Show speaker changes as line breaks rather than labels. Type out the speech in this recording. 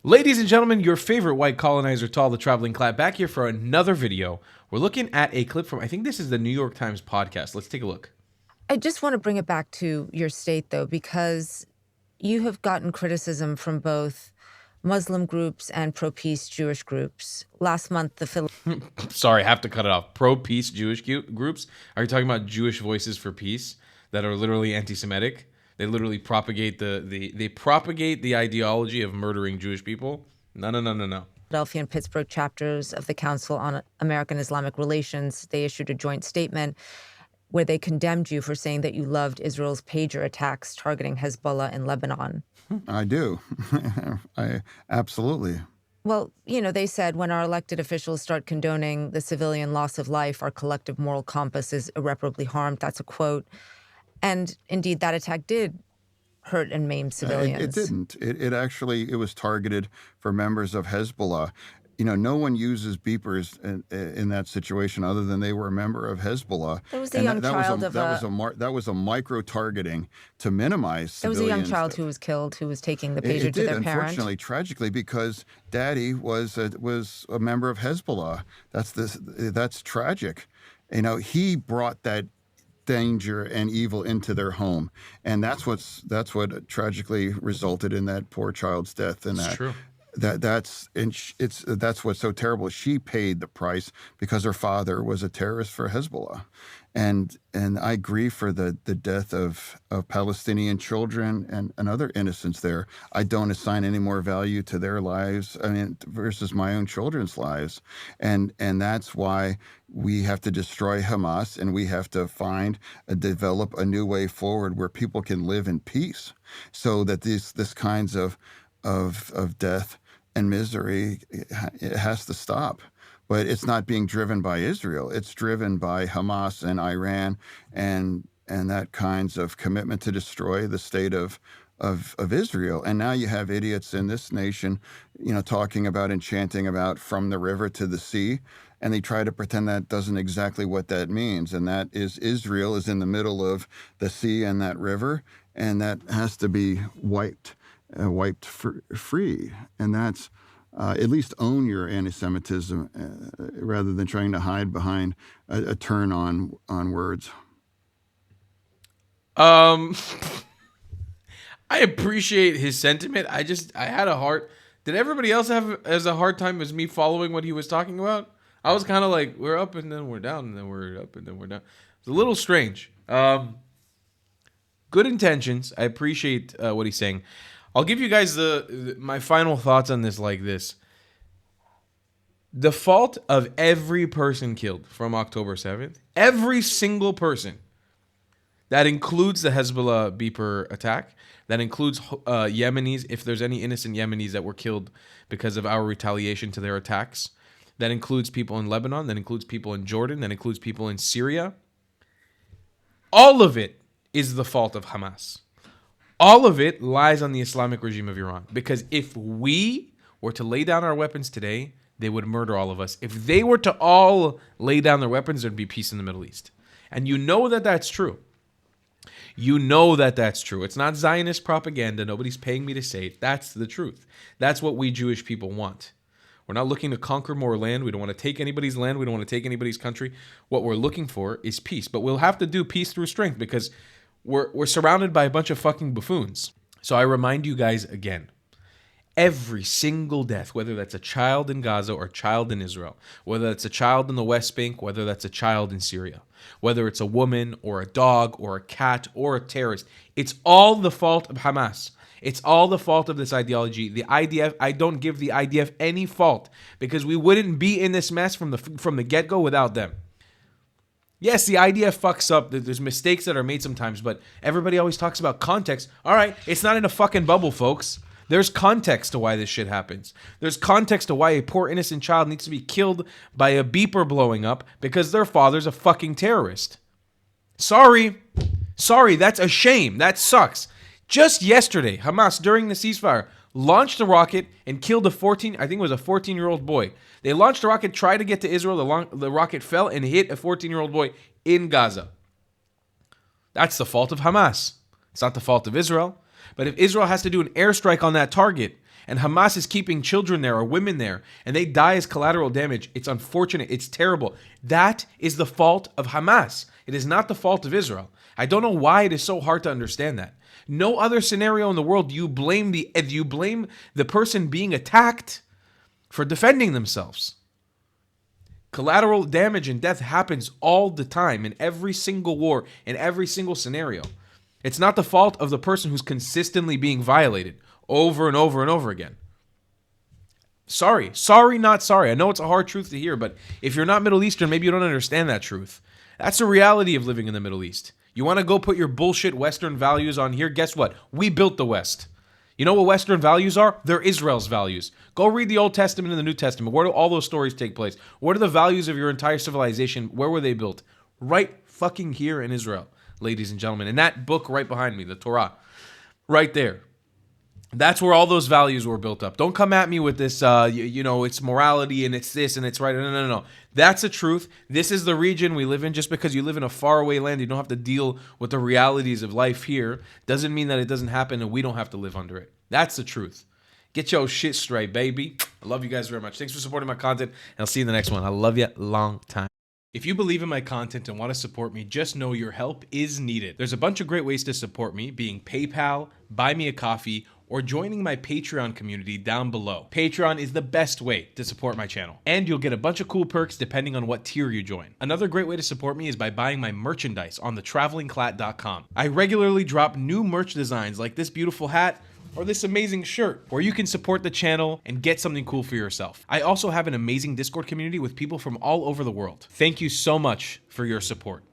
Ladies and gentlemen, your favorite white colonizer, Tall the Traveling Clap, back here for another video. We're looking at a clip from, I think this is the New York Times podcast. Let's take a look.
I just want to bring it back to your state, though, because you have gotten criticism from both Muslim groups and pro-peace Jewish groups. Last month, the
Sorry, I have to cut it off. Pro-peace Jewish groups? Are you talking about Jewish Voices for Peace that are literally anti-Semitic? They literally propagate they propagate the ideology of murdering Jewish people? No.
Philadelphia and Pittsburgh chapters of the Council on American Islamic Relations, they issued a joint statement where they condemned you for saying that you loved Israel's pager attacks targeting Hezbollah in Lebanon.
I do. I absolutely.
Well, they said when our elected officials start condoning the civilian loss of life, our collective moral compass is irreparably harmed. That's a quote. And indeed, that attack did hurt and maim civilians.
It didn't. It was targeted for members of Hezbollah. No one uses beepers in that situation other than they were a member of Hezbollah.
There was a young child
that was a micro targeting to minimize civilians.
There was a young child who was killed who was taking the pager to their parent.
Unfortunately, tragically, because Daddy was a member of Hezbollah. That's tragic. He brought that danger and evil into their home, and that's what tragically resulted in that poor child's death. And
It's true.
That's what's so terrible. She paid the price because her father was a terrorist for Hezbollah, and I grieve for the death of Palestinian children and other innocents there. I don't assign any more value to their lives, versus my own children's lives, and that's why we have to destroy Hamas, and we have to develop a new way forward where people can live in peace, so that this kinds of death and misery, it has to stop. But it's not being driven by Israel. It's driven by Hamas and Iran and that kinds of commitment to destroy the state of Israel. And now you have idiots in this nation, talking about and chanting about from the river to the sea. And they try to pretend that doesn't exactly what that means. And that is Israel is in the middle of the sea and that river, and that has to be wiped free. And that's at least own your anti-Semitism rather than trying to hide behind a turn on words.
I appreciate his sentiment. I had a hard. Did everybody else have as a hard time as me following what he was talking about? I was kind of like, we're up and then we're down and then we're up and then we're down. It's a little strange. Good intentions. I appreciate what he's saying. I'll give you guys my final thoughts on this like this. The fault of every person killed from October 7th, every single person, that includes the Hezbollah beeper attack, that includes Yemenis, if there's any innocent Yemenis that were killed because of our retaliation to their attacks, that includes people in Lebanon, that includes people in Jordan, that includes people in Syria. All of it is the fault of Hamas. All of it lies on the Islamic regime of Iran. Because if we were to lay down our weapons today, they would murder all of us. If they were to all lay down their weapons, there'd be peace in the Middle East. And you know that that's true. You know that that's true. It's not Zionist propaganda. Nobody's paying me to say it. That's the truth. That's what we Jewish people want. We're not looking to conquer more land. We don't want to take anybody's land. We don't want to take anybody's country. What we're looking for is peace. But we'll have to do peace through strength because we're surrounded by a bunch of fucking buffoons. So I remind you guys again, every single death, whether that's a child in Gaza or a child in Israel, whether it's a child in the West Bank, whether that's a child in Syria, whether it's a woman or a dog or a cat or a terrorist, it's all the fault of Hamas. It's all the fault of this ideology. The IDF, I don't give the IDF any fault because we wouldn't be in this mess from the get-go without them. Yes, the IDF fucks up. There's mistakes that are made sometimes, but everybody always talks about context. All right, it's not in a fucking bubble, folks. There's context to why this shit happens. There's context to why a poor innocent child needs to be killed by a beeper blowing up because their father's a fucking terrorist. Sorry, that's a shame. That sucks. Just yesterday, Hamas, during the ceasefire, launched a rocket and killed a 14-year-old boy. They launched a rocket, tried to get to Israel. The rocket fell and hit a 14-year-old boy in Gaza. That's the fault of Hamas. It's not the fault of Israel. But if Israel has to do an airstrike on that target and Hamas is keeping children there or women there, and they die as collateral damage, it's unfortunate. It's terrible. That is the fault of Hamas. It is not the fault of Israel. I don't know why it is so hard to understand that. No other scenario in the world do you blame the person being attacked for defending themselves. Collateral damage and death happens all the time in every single war, in every single scenario. It's not the fault of the person who's consistently being violated over and over and over again. Sorry, not sorry. I know it's a hard truth to hear, but if you're not Middle Eastern, maybe you don't understand that truth. That's the reality of living in the Middle East. You want to go put your bullshit Western values on here? Guess what? We built the West. You know what Western values are? They're Israel's values. Go read the Old Testament and the New Testament. Where do all those stories take place? What are the values of your entire civilization? Where were they built? Right fucking here in Israel, ladies and gentlemen. In that book right behind me, the Torah. Right there. That's where all those values were built up. Don't come at me with this, it's morality and it's this and it's right. No. That's the truth. This is the region we live in. Just because you live in a faraway land, you don't have to deal with the realities of life here. Doesn't mean that it doesn't happen and we don't have to live under it. That's the truth. Get your shit straight, baby. I love you guys very much. Thanks for supporting my content, and I'll see you in the next one. I love you long time. If you believe in my content and want to support me, just know your help is needed. There's a bunch of great ways to support me, being PayPal, Buy Me a Coffee, or joining my Patreon community down below. Patreon is the best way to support my channel, and you'll get a bunch of cool perks depending on what tier you join. Another great way to support me is by buying my merchandise on thetravelingclat.com. I regularly drop new merch designs like this beautiful hat, or this amazing shirt, where you can support the channel and get something cool for yourself. I also have an amazing Discord community with people from all over the world. Thank you so much for your support.